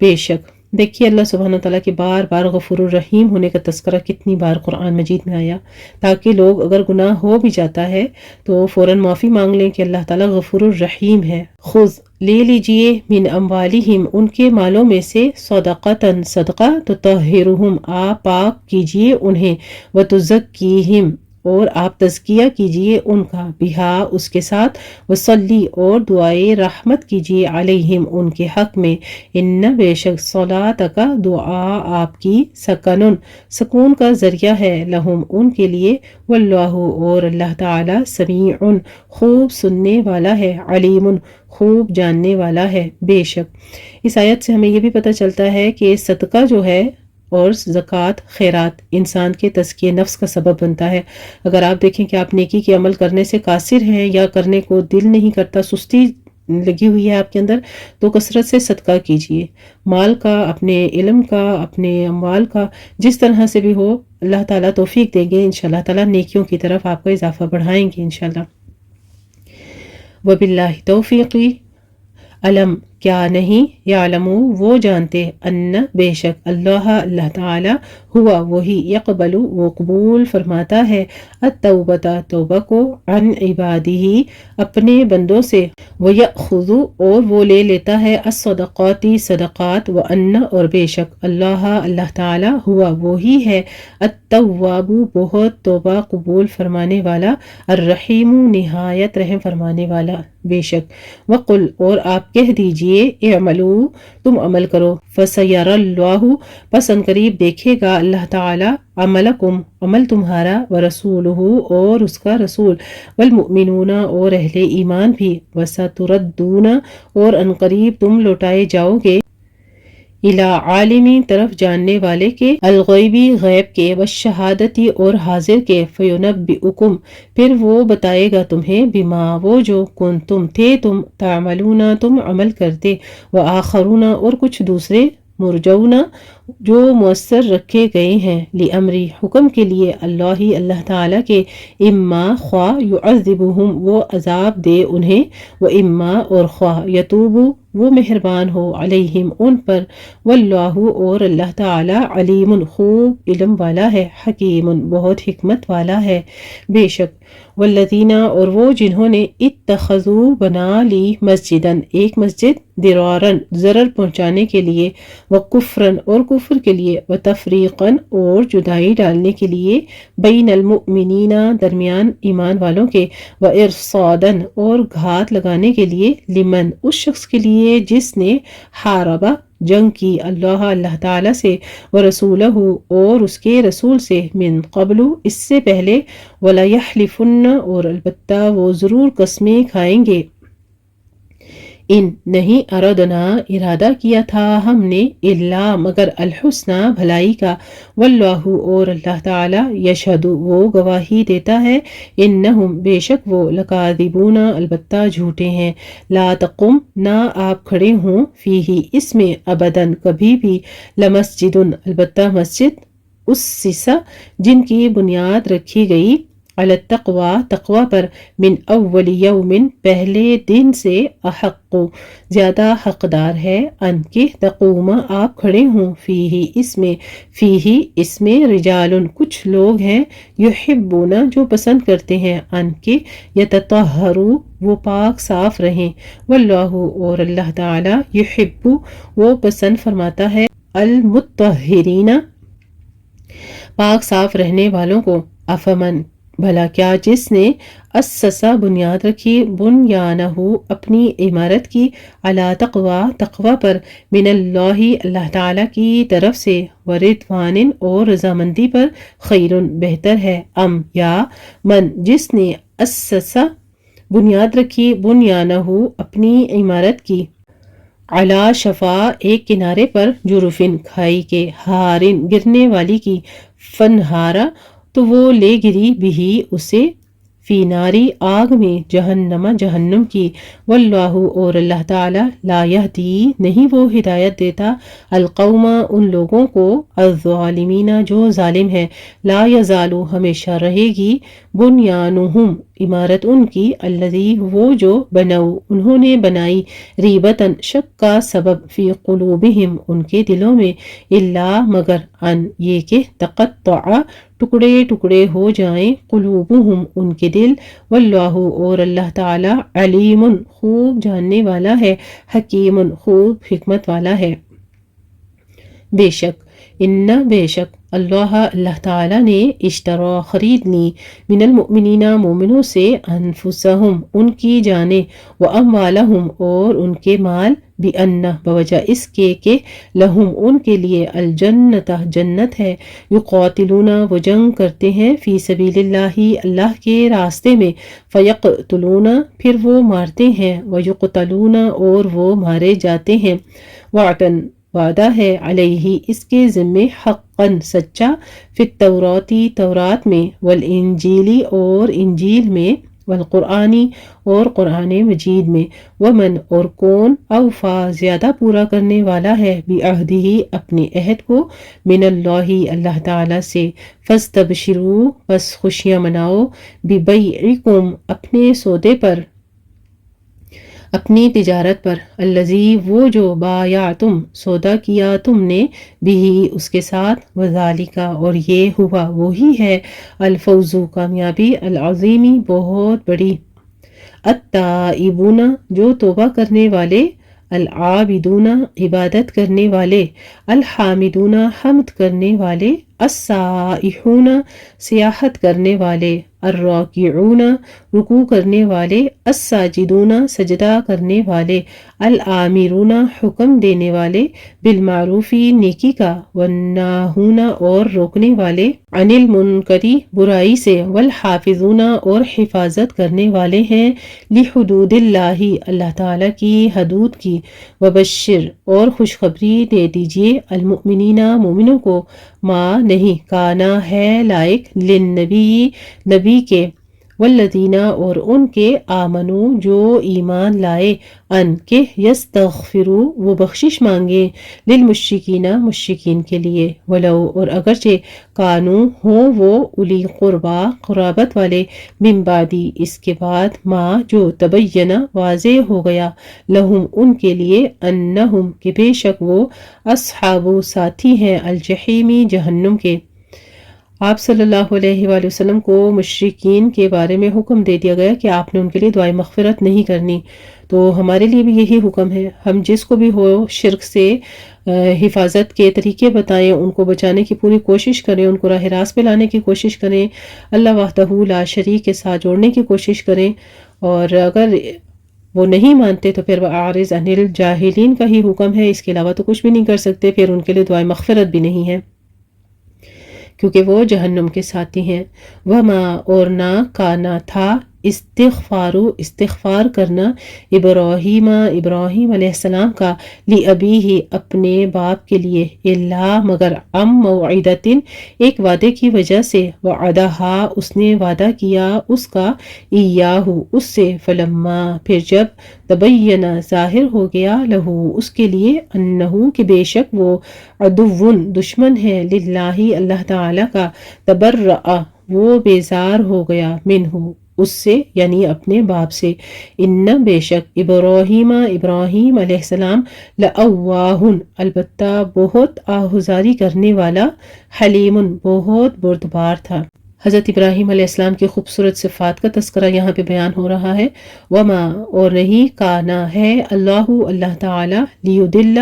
A: بے شک۔ دیکھیے اللہ سبحانہ تعالیٰ کے بار بار غفور الرحیم ہونے کا تذکرہ کتنی بار قرآن مجید میں آیا، تاکہ لوگ اگر گناہ ہو بھی جاتا ہے تو فوراً معافی مانگ لیں کہ اللہ تعالیٰ غفور الرحیم ہے۔ خذ لے لیجئے، من اموالہم ان کے مالوں میں سے، صدقۃً صدقہ، تطہرہم آپ پاک کیجئے انہیں، وتزکیہم اور آپ تزکیہ کیجئے ان کا، بہا اس کے ساتھ، وصلی اور دعائے رحمت کیجئے، علیہم ان کے حق میں، ان بے شک، صلاتک دعا آپ کی، سکنن سکون کا ذریعہ ہے، لہم ان کے لیے، واللہ اور اللہ تعالی، سمیع خوب سننے والا ہے، علیم خوب جاننے والا ہے بے شک۔ اس آیت سے ہمیں یہ بھی پتہ چلتا ہے کہ صدقہ جو ہے اور زکوٰۃ، خیرات انسان کے تزکیہ نفس کا سبب بنتا ہے۔ اگر آپ دیکھیں کہ آپ نیکی کے عمل کرنے سے قاصر ہیں یا کرنے کو دل نہیں کرتا، سستی لگی ہوئی ہے آپ کے اندر، تو کثرت سے صدقہ کیجئے، مال کا، اپنے علم کا، اپنے اموال کا، جس طرح سے بھی ہو، اللہ تعالیٰ توفیق دیں گے، انشاءاللہ تعالیٰ نیکیوں کی طرف آپ کا اضافہ بڑھائیں گے انشاءاللہ۔ وباللہ توفیقی۔ علم کیا نہیں، یعلمو وہ جانتے، ان بے شک اللہ تعالی ہوا وہی، یقبل وہ قبول فرماتا ہے، التوبۃ توبہ کو، عن عبادہ اپنے بندوں سے، ویأخذ اور وہ لے لیتا ہے، الصدقات صدقات، وان اور بے شک اللہ تعالی ہوا وہی ہے، التواب بہت توبہ قبول فرمانے والا، الرحیم نہایت رحم فرمانے والا، بے شک، وقل اور آپ کہہ دیجئے، اعملوا تم عمل کرو، فسیر اللہ پس ان قریب دیکھے گا اللہ تعالی، عملکم عمل تمہارا، ورسولہ اور اس کا رسول، والمؤمنون اور اہل ایمان بھی، وستردون اور ان قریب تم لوٹائے جاؤ گے، الی عالمی طرف جاننے والے کے، الغیبی غیب کے، والشہادتی اور حاضر کے، فینبئکم پھر وہ بتائے گا تمہیں، بما وہ جو کنتم تھے تم، تعملون تم عمل کرتے، وآخرون اور کچھ دوسرے، مرجون جو مؤثر رکھے گئے ہیں، لامری حکم کے لیے، اللہ تعالیٰ کے، اما خواہ یعذبہم وہ عذاب دے انہیں، و اما اور خواہ یتوب وہ مہربان ہو، علیہم ان پر، واللہ اور اللہ تعالیٰ علیم خوب علم والا ہے، حکیم بہت حکمت والا ہے، بے شک، والذین اور وہ جنہوں نے اتخذوا بنا لی مسجدن ایک مسجد، درارن ضرر پہنچانے کے لیے، وکفرن اور کفر کے لیے، وتفریقن اور جدائی ڈالنے کے لیے، بین المؤمنین درمیان ایمان والوں کے، وارصادن اور گھات لگانے کے لیے، لمن اس شخص کے لیے جس نے حاربہ جنگ کی، اللہ تعالیٰ سے، ورسولہ اور اس کے رسول سے، من قبل اس سے پہلے، وَلَيَحْلِفُنَّ اور البتہ وہ ضرور قسمیں کھائیں گے، ان نہیں اردنا ارادہ کیا تھا ہم نے، الا مگر الحسنى بھلائی کا، واللہ اور اللہ تعالی، یشہد وہ گواہی دیتا ہے، انہم بے شک وہ، لکاذبون البتہ جھوٹے ہیں، لا تقم نہ آپ کھڑے ہوں، فیہ اس میں، ابداً کبھی بھی، لمسجد البتہ مسجد، اسس جن کی بنیاد رکھی گئی، علی التقوی تقوی پر، من اول یوم پہلے دن سے، احق زیادہ حقدار ہے، ان کہ تقوم آپ کھڑے ہوں، فیہ اس میں رجال کچھ لوگ ہیں، یحبون جو پسند کرتے ہیں، ان کہ یتطہروا وہ پاک صاف رہیں، واللہ اور اللہ تعالی، یحب وہ پسند فرماتا ہے، المطہرین پاک صاف رہنے والوں کو، افمن بھلا کیا جس نے، اسسا بنیاد رکھی، بنیانہ اپنی عمارت کی، علی تقوی تقوی پر، من اللہ تعالیٰ کی طرف سے، ورضوان اور رضامندی پر، خیر بہتر ہے، ام یا من جس نے، اسسا بنیاد رکھی، بنیانہ اپنی عمارت کی، علی شفا ایک کنارے پر، جرفن کھائی کے، ہارن گرنے والی کی، فنہارا تو وہ لے گری، بھی اسے، فی ناری آگ میں، جہنم کی، واللہ اور اللہ تعالی، لا یہدی نہیں وہ ہدایت دیتا، القوم ان لوگوں کو، الظالمین جو ظالم ہے، لا یزالو ہمیشہ رہے گی، بنیانہم عمارت ان کی، الذی وہ جو، بنو انہوں نے بنائی، ریبتاً شک کا سبب، فی قلوبہم ان کے دلوں میں، الا مگر ان یہ کہ، تقطع ٹکڑے ٹکڑے ہو جائیں، قلوبہم ان کے دل، واللہ اور اللہ تعالی، علیم خوب جاننے والا ہے، حکیم خوب حکمت والا ہے، بے شک، بے شک، اللہ تعالی نے، اشترا خرید لی، من المؤمنین مومنوں سے، انفسہم ان کی جانیں، واموالہم اور ان کے مال، بأن بوجہ اس کے کہ، لہم ان کے لیے، الجنت جنت ہے، یقاتلون وہ جنگ کرتے ہیں، فی سبیل اللہ کے راستے میں، فیقتلون پھر وہ مارتے ہیں، ویقتلون اور وہ مارے جاتے ہیں، وعدن وعدہ ہے، علیہ اس کے ذمے، حقاً سچا، فی التوراتی تورات میں، والانجیلی اور انجیل میں، والقرآنی اور قرآن مجید میں، ومن اور کون، اوفا زیادہ پورا کرنے والا ہے، بعہدہ اپنے عہد کو، من اللہ تعالی سے، فاستبشروا بس خوشیاں مناؤ، ببیعکم اپنے سودے پر، اپنی تجارت پر، الذی وہ جو بایعتم سودا کیا تم نے، بھی اس کے ساتھ، وذالک اور یہ ہوا وہی ہے، الفوز کامیابی، العظیمی بہت بڑی، التائبون جو توبہ کرنے والے، العابدون عبادت کرنے والے، الحامدون حمد کرنے والے، السائحون سیاحت کرنے والے، الراکعون رکوع کرنے والے، الساجدون سجدہ کرنے والے، الآمرون حکم دینے والے، بالمعروف نیکی کا، والناہون اور روکنے والے، عن المنکر برائی سے، والحافظون اور حفاظت کرنے والے ہیں، لحدود اللہ اللہ تعالیٰ کی حدود کی، وبشر اور خوشخبری دے دیجئے، المؤمنین مومنوں کو، ما نہیں کانا ہے لائق، للنبی نبی کے، والذین اور ان کے، آمنو جو ایمان لائے، ان کے، یستغفروا وہ بخشش مانگے، للمشرکین مشرکین کے لیے، ولو اور اگرچہ، کانو ہوں وہ، اولی قربا قرابت والے، من بعدی اس کے بعد، ما جو تبین واضح ہو گیا، لہم ان کے لیے، انہم کہ بے شک وہ، اصحاب ساتھی ہیں، الجحیمی جہنم کے۔ آپ صلی اللہ علیہ وآلہ وسلم کو مشرکین کے بارے میں حکم دے دیا گیا کہ آپ نے ان کے لیے دعائے مغفرت نہیں کرنی، تو ہمارے لیے بھی یہی حکم ہے، ہم جس کو بھی ہو شرک سے حفاظت کے طریقے بتائیں، ان کو بچانے کی پوری کوشش کریں، ان کو راہ راست پہ لانے کی کوشش کریں، اللہ وحدہ لا شریک کے ساتھ جوڑنے کی کوشش کریں، اور اگر وہ نہیں مانتے تو پھر اعرض عن الجاہلین کا ہی حکم ہے، اس کے علاوہ تو کچھ بھی نہیں کر سکتے، پھر ان کے لیے دعائے مغفرت بھی نہیں ہے کیونکہ وہ جہنم کے ساتھی ہیں۔ وما اور نہ کانا تھا، استغفار کرنا، ابراہیم علیہ السلام کا، لأبیہ اپنے باپ کے لیے، الا مگر، موعدۃ ایک وعدے کی وجہ سے، وعدہا اس نے وعدہ کیا اس کا، ایاہ اس سے، فلما پھر جب، تبین ظاہر ہو گیا، لہو اس کے لیے، انہو کہ بے شک وہ، عدو دشمن ہے، للہ اللہ تعالی کا، تبرأ وہ بیزار ہو گیا، منہ اس سے یعنی اپنے باپ سے، ان بے شک، ابراہیم علیہ السلام، لأواہ البتہ بہت آہذاری کرنے والا، حلیم بہت بردبار تھا۔ حضرت ابراہیم علیہ السلام کی خوبصورت صفات کا تذکرہ یہاں پہ بیان ہو رہا ہے۔ وما اور نہیں، کانا ہے، اللہ تعالی، لیدل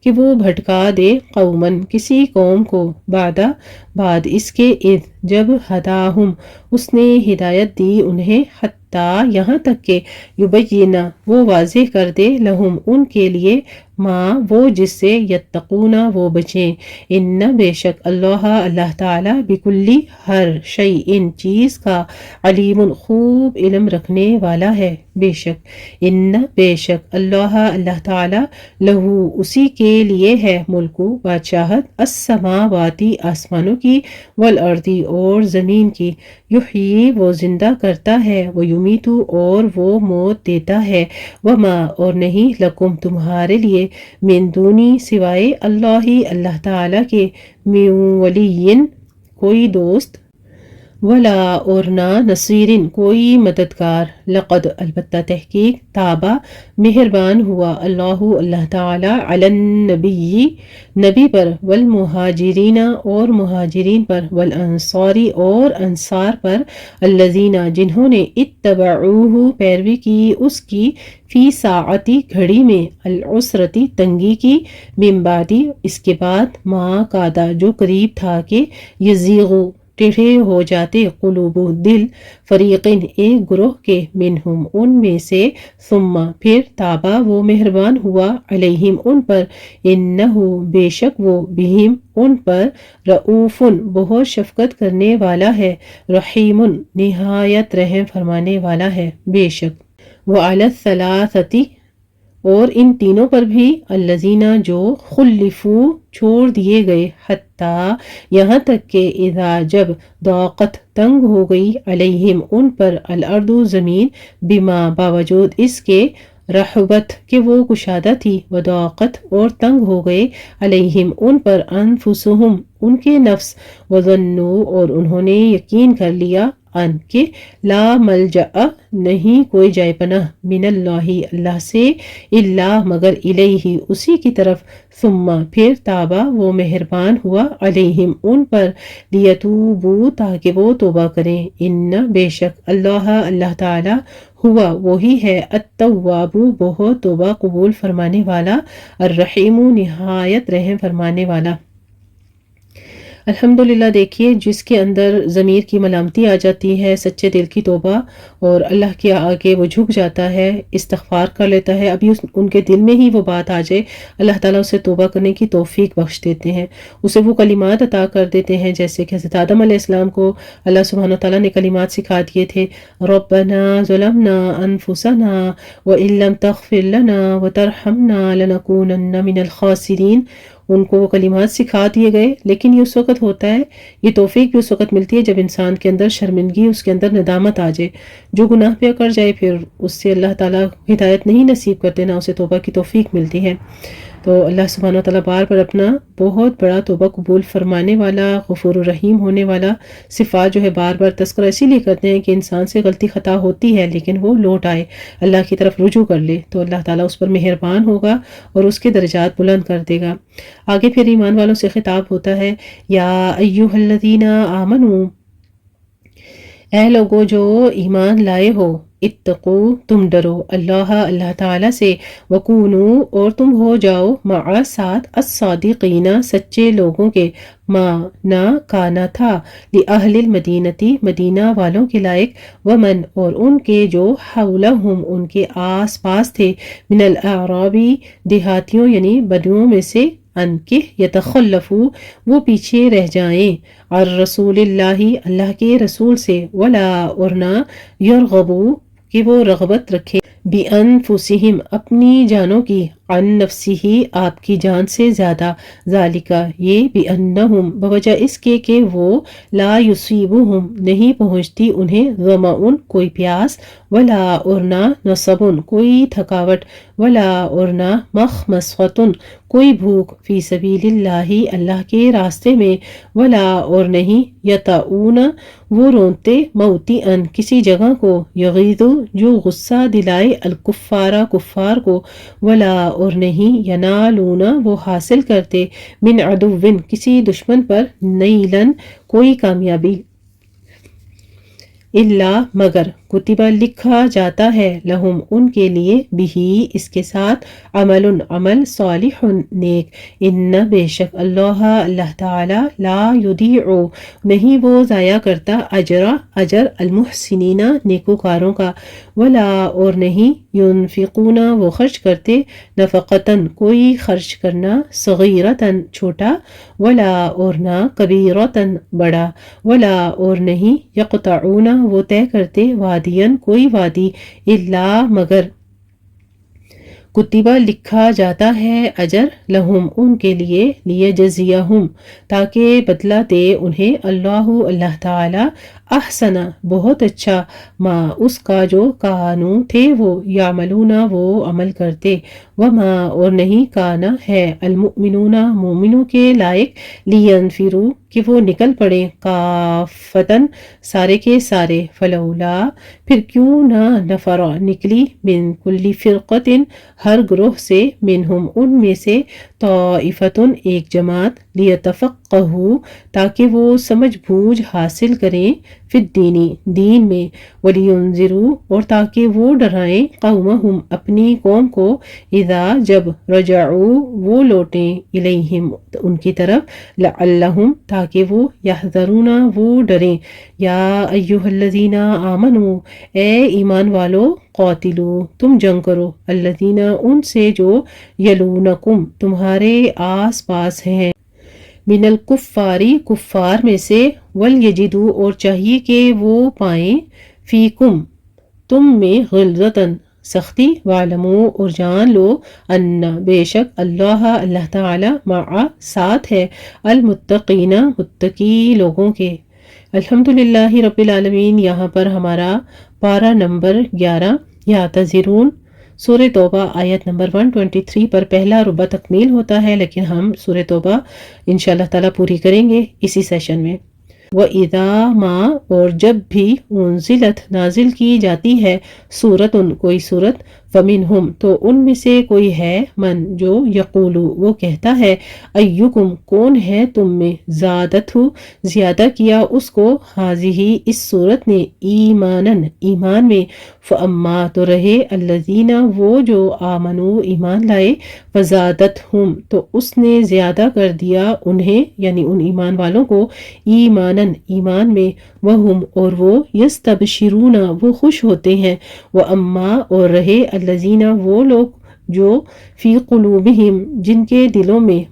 A: کہ وہ بھٹکا دے، قومن کسی قوم کو، بعد اس کے، اذ جب، ہداہم اس نے ہدایت دی انہیں، حتی یہاں تک کہ، یبین وہ واضح کر دے، لہم ان کے لیے، ما وہ جس سے، یتقون وہ بچیں، ان بے شک، اللہ تعالی، بکلی ہر شیء چیز کا، علیم خوب علم رکھنے والا ہے، بے شک، ان بے شک، اللہ تعالی، لہو اسی کے لیے ہے، ملکو بادشاہت، السماواتی آسمانوں کی، والارضی اور زمین کی، یحیی وہ زندہ کرتا ہے، ویمیتو اور وہ موت دیتا ہے، وما اور نہیں، لکم تمہارے لیے، من دونی سوائے، اللہ تعالی کے، من ولی کوئی دوست، ولا اور نہ، نصیرن کوئی مددگار، لقد البتہ تحقیق، تابا مہربان ہوا، اللہ تعالی، علی النبی نبی پر، والمہاجرین اور مہاجرین پر، والانصاری اور انصار پر، الذین جنہوں نے، اتبعوہ پیروی کی اس کی، فی ساعتی گھڑی میں، العسرتی تنگی کی، من بعدی اس کے بعد، ما کادا جو قریب تھا کہ، یزیغ ٹیڑھے ہو جاتے، قلوب دل، فریقین ایک گروہ کے، منہم ان میں سے، ثم پھر، تابا وہ مہربان ہوا، علیہم ان پر، انہو بے شک وہ، بہم ان پر، رؤوف بہت شفقت کرنے والا ہے، رحیم نہایت رحم فرمانے والا ہے، بے شک، وعلی الثلاثۃ اور ان تینوں پر بھی، الذین جو، خلفوا چھوڑ دیے گئے، حتیٰ یہاں تک کہ، اذا جب، ضاقت تنگ ہو گئی، علیہم ان پر، الارض زمین، بما باوجود اس کے، رحبت کہ وہ کشادہ تھی، وضاقت اور تنگ ہو گئے، علیہم ان پر، انفسہم ان کے نفس، وظنوا اور انہوں نے یقین کر لیا، ان کے لا ملجأ نہیں کوئی جائے پناہ من اللہ اللہ سے الا مگر الیہ اسی کی طرف ثم پھر تابا وہ مہربان ہوا علیہم ان پر لیتوبو تاکہ وہ توبہ کریں ان بے شک اللہ تعالی ہوا وہی ہے التواب بہت توبہ قبول فرمانے والا الرحیم نہایت رحم فرمانے والا۔ الحمدللہ دیکھیے جس کے اندر ضمیر کی ملامتی آ جاتی ہے، سچے دل کی توبہ اور اللہ کے آگے وہ جھک جاتا ہے، استغفار کر لیتا ہے، ابھی ان کے دل میں ہی وہ بات آ جائے، اللہ تعالیٰ اسے توبہ کرنے کی توفیق بخش دیتے ہیں، اسے وہ کلمات عطا کر دیتے ہیں جیسے کہ حضرت آدم علیہ السلام کو اللہ سبحانہ وتعالیٰ نے کلمات سکھا دیے تھے، ربنا ظلمنا انفسنا وان لم تغفر لنا وترحمنا لنکونن من الخاسرین، ان کو وہ کلمات سکھا دیے گئے، لیکن یہ اس وقت ہوتا ہے، یہ توفیق بھی اس وقت ملتی ہے جب انسان کے اندر شرمندگی، اس کے اندر ندامت آ جائے، جو گناہ پہ کر جائے پھر اس سے اللہ تعالیٰ ہدایت نہیں نصیب کرتے، نہ اسے توبہ کی توفیق ملتی ہے۔ تو اللہ سبحانہ وتعالیٰ بار بار اپنا بہت بڑا توبہ قبول فرمانے والا، غفور الرحیم ہونے والا صفات جو ہے بار بار تذکرہ اسی لیے کرتے ہیں کہ انسان سے غلطی خطا ہوتی ہے لیکن وہ لوٹ آئے، اللہ کی طرف رجوع کر لے تو اللہ تعالیٰ اس پر مہربان ہوگا اور اس کے درجات بلند کر دے گا۔ آگے پھر ایمان والوں سے خطاب ہوتا ہے، یا ایھا الذین آمنوا، اے لوگو جو ایمان لائے ہو، اتقو تم ڈرو اللہ تعالیٰ سے، وکونو اور تم ہو جاؤ مع ساتھ الصادقین سچے لوگوں کے، ما نہ کانا تھا لأہل المدینتی مدینہ والوں کے لائق، ومن اور ان کے جو حولہم ان کے آس پاس تھے، من الاعرابی دیہاتیوں یعنی بدوؤں میں سے، ان کے یتخلفو وہ پیچھے رہ جائیں، اور رسول اللہ کے رسول سے، ولا اور نہ یرغبو کہ وہ رغبت رکھے، بِأَنفُسِهِمْ اپنی جانوں کی، عن نفسہ آپ کی جان سے زیادہ، ذالکہ یہ، بِأَنَّهُمْ بوجہ اس کے کہ وہ، لا یصیبہم نہیں پہنچتی انہیں، ظمأ کوئی پیاس، ولا اور نہ نصب کوئی تھکاوٹ، ولا اور نہ مخمصۃ کوئی بھوک، فی سبیل اللہ اللہ کے راستے میں، ولا اور نہیں یطؤون وہ رونتے، موطئا کسی جگہ کو، یغیظ جو غصہ دلائے، الکفار کفار کو، ولا اور نہیں ینالون وہ حاصل کرتے، من عدو کسی دشمن پر، نیلا کوئی کامیابی، الا مگر کتبہ لکھا جاتا ہے، لہم ان کے لیے، بھی اس کے ساتھ، عمل صالح نیک، ان بے شک اللہ تعالی، لا یضیع نہیں وہ ضائع کرتا، اجر المحسنین نیکوکاروں کا، ولا اور نہیں ینفقون وہ خرچ کرتے، نفقتن کوئی خرچ کرنا، صغیرتن چھوٹا، ولا اور نہ کبیرتن بڑا، ولا اور نہیں یقطعون وہ طے کرتے، وادین کوئی وادی، الا مگر کتبہ لکھا جاتا ہے اجر، لہم ان کے لیے، لیجزیہم تاکہ بدلہ دے انہیں، اللہ تعالی، احسن بہت اچھا، ما اس کا جو، کانو تھے وہ، یعملون وہ عمل کرتے، وما اور نہیں کانا ہے، المؤمنون مومنوں کے لائق، لینفروا کہ وہ نکل پڑے، کافتن سارے کے سارے، فلولا پھر کیوں نہ، نفر نکلی، من کل فرقت ہر گروہ سے، منہم ان میں سے، طائفتن ایک جماعت، لیتفقہوا تاکہ وہ سمجھ بوجھ حاصل کریں، فی الدین دین میں، ولینذروا اور تاکہ وہ ڈرائیں، قومہم اپنی قوم کو، اذا جب، رجعوا وہ لوٹیں، الیہم ان کی طرف، لعلہم تاکہ وہ، یحذرون وہ ڈریں، یا ایھا الذین آمنوا اے ایمان والو، قاتلو تم جنگ کرو، الذین ان سے جو، یلونکم تمہارے آس پاس ہیں، من الکفاری کفار میں سے، ولیجدوا اور چاہیے کہ وہ پائیں، فیکم تم میں، غلظتن سختی، وعلموا اور جان لو، ان بے شک اللہ تعالی، مع ساتھ ہے، المتقین متقی لوگوں کے۔ الحمدللہ رب العالمین۔ یہاں پر ہمارا پارہ نمبر 11 یعتذرون سورہ توبہ آیت نمبر 123 پر پہلا ربع تکمیل ہوتا ہے، لیکن ہم سورہ توبہ انشاءاللہ تعالیٰ پوری کریں گے اسی سیشن میں۔ وَإِذَا مَا اور جب بھی انزلت نازل کی جاتی ہے سورتن کوئی سورت فمنہم تو ان میں سے کوئی ہے من جو یقولو وہ کہتا ہے ایکم کون ہے تم میں زادت ہو زیادہ کیا اس کو حاضی اس صورت نے ایمانن ایمان میں فاما تو رہے الذین وہ جو آمنو ایمان لائے فزادتہم تو اس نے زیادہ کر دیا انہیں یعنی ان ایمان والوں کو ایمانن ایمان میں وہم اور وہ یستبشرون وہ خوش ہوتے ہیں واما اور رہے الذین وہ لوگ جو فی قلوبہم جن کے دلوں میں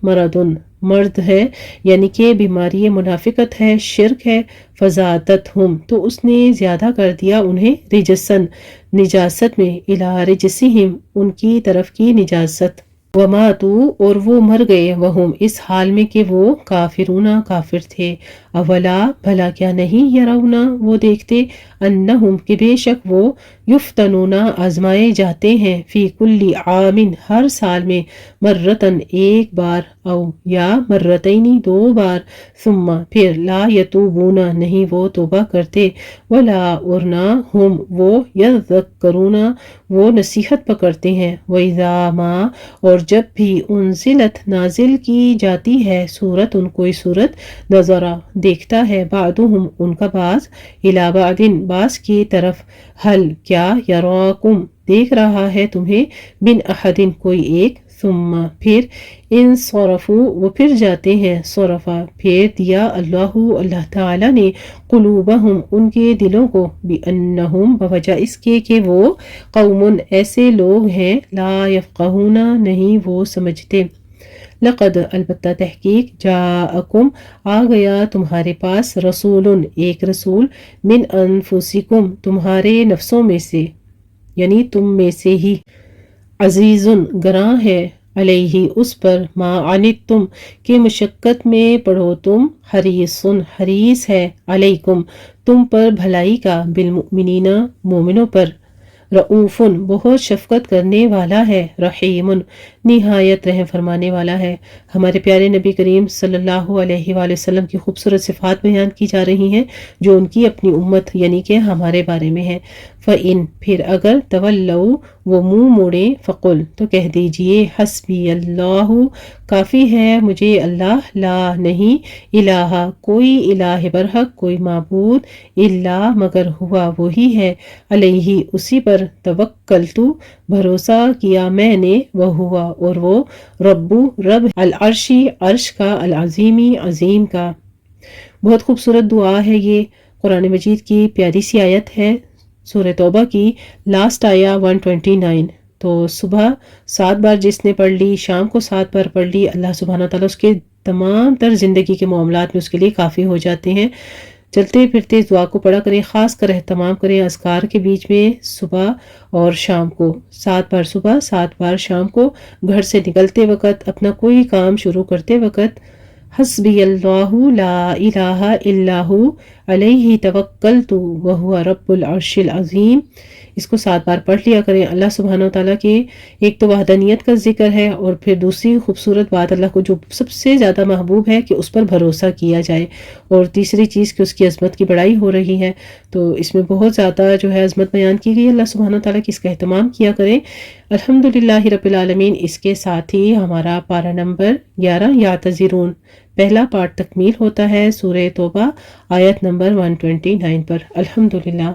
A: مرض ہے یعنی کہ بیماری منافقت ہے شرک ہے فزادتہم تو اس نے زیادہ کر دیا انہیں رجسن نجاست میں الی رجسہم ان کی طرف کی نجاست وماتوا اور وہ مر گئے وہم اس حال میں کہ وہ کافرون کافر تھے اولا بھلا کیا نہیں یرونا وہ دیکھتے انہم کہ بے شک وہ یفتنون آزمائے جاتے ہیں فی کل عام ہر سال میں مرتن ایک بار او یا مرتینی دو بار ثم پھر لا یتوبون نہیں وہ توبہ کرتے ولا اور نہ ہم وہ یذکرون وہ نصیحت پکڑتے ہیں وَإِذَا مَا اور جب بھی انزلت نازل کی جاتی ہے سورت ان کوئی سورت نظرہ دیکھتا ہے بعضهم ان کا بعض الی بعض بعض کی طرف حل کیا یراکم دیکھ رہا ہے تمہیں بن احد کوئی ایک ثم پھر ان صرفوا وہ پھر جاتے ہیں صرفا پھیر دیا اللہ تعالی نے قلوبہم ان کے دلوں کو بانہم بوجہ اس کے کہ وہ قوم ایسے لوگ ہیں لا یفقہون نہیں وہ سمجھتے لقد البتہ تحقیق جاءکم آ گیا تمہارے پاس رسول ایک رسول من انفسکم تمہارے نفسوں میں سے یعنی تم میں سے ہی عزیز گراں ہے علیہ اس پر ما عنتم کہ مشقت میں پڑھو تم حریص ہے علیکم تم پر بھلائی کا بالمؤمنین مومنوں پر رؤوف بہت شفقت کرنے والا ہے رحیم نہایت رحم فرمانے والا ہے ہمارے پیارے نبی کریم صلی اللہ علیہ وآلہ وسلم کی خوبصورت صفات بیان کی جا رہی ہیں جو ان کی اپنی امت یعنی کہ ہمارے بارے میں ہے فَإِن پھر اگر تولوا وہ منہ موڑے فقل تو کہہ دیجئے حسبی اللہ کافی ہے مجھے اللہ لا نہیں الہ کوئی الہ برحق کوئی معبود الا مگر ہوا وہی ہے علیہ اسی پر توکلتو بھروسہ کیا میں نے وہ ہوا اور وہ رب العرشی عرش کا العظیمی عظیم کا بہت خوبصورت دعا ہے یہ قرآن مجید کی پیاری سی آیت ہے سورہ توبہ کی لاسٹ آیا 129 تو صبح 7 بار جس نے پڑھ لی شام کو 7 بار پڑھ لی اللہ سبحانہ تعالیٰ اس کے تمام تر زندگی کے معاملات میں اس کے لیے کافی ہو جاتے ہیں چلتے پھرتے اس دعا کو پڑھا کریں خاص کر اہتمام کریں اذکار کے بیچ میں صبح اور شام کو 7 بار صبح 7 بار شام کو گھر سے نکلتے وقت اپنا کوئی کام شروع کرتے وقت حسبی اللہ لا الہ الا ہو علیہ توکلت وہو رب العرش العظیم اس کو 7 بار پڑھ لیا کریں اللہ سبحانہ وتعالیٰ کے ایک تو وحدانیت کا ذکر ہے اور پھر دوسری خوبصورت بات اللہ کو جو سب سے زیادہ محبوب ہے کہ اس پر بھروسہ کیا جائے اور تیسری چیز کہ اس کی عظمت کی بڑائی ہو رہی ہے تو اس میں بہت زیادہ جو ہے عظمت بیان کی گئی اللہ سبحانہ وتعالیٰ کی اس کا اہتمام کیا کریں الحمدللہ رب العالمین اس کے ساتھ ہی ہمارا پارہ نمبر 11 یعتذرون پہلا پارٹ تکمیل ہوتا ہے سورہ توبہ آیت نمبر 129 پر الحمدللہ